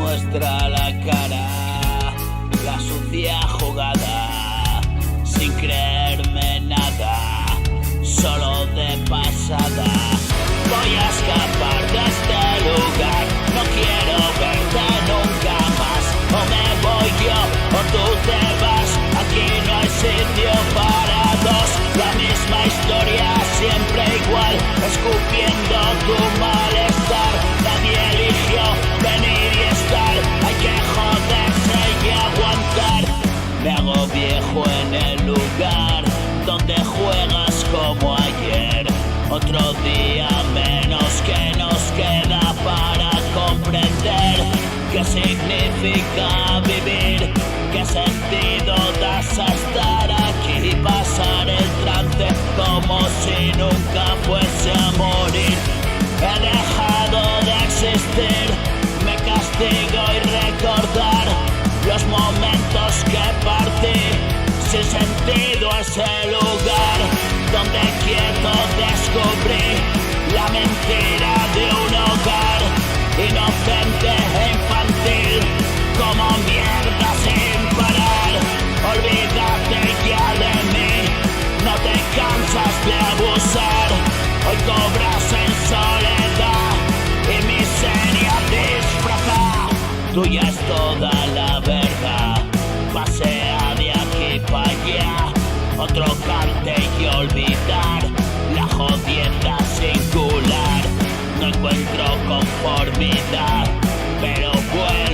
muestra la cara, la sucia jugada, sin creerme nada, solo de pasada. Voy a escapar de este lugar, no quiero verte nunca más. O me voy yo o tú te vas, aquí no hay sitio para dos. La misma historia, siempre igual, escupiendo tu malestar. Nadie eligió venir y estar, hay que joderse y aguantar. Me hago viejo en el lugar donde juegas como ayer. Otro día menos que nos queda para comprender qué significa vivir, qué sentido das a estar aquí y pasar el trance como si nunca fuese a morir. He dejado de existir, me castigo y recordar los momentos que partí. Sin sentido ese lugar donde quiero descubrir la mentira de un hogar inocente e infantil, como mierda sin parar. Olvídate ya de mí, no te cansas de abusar. Hoy cobras en soledad y miseria disfrazada. Tuya es toda la verdad, pasea de aquí para allá. Otro cante y olvidar la jodienda singular. No encuentro conformidad, pero bueno.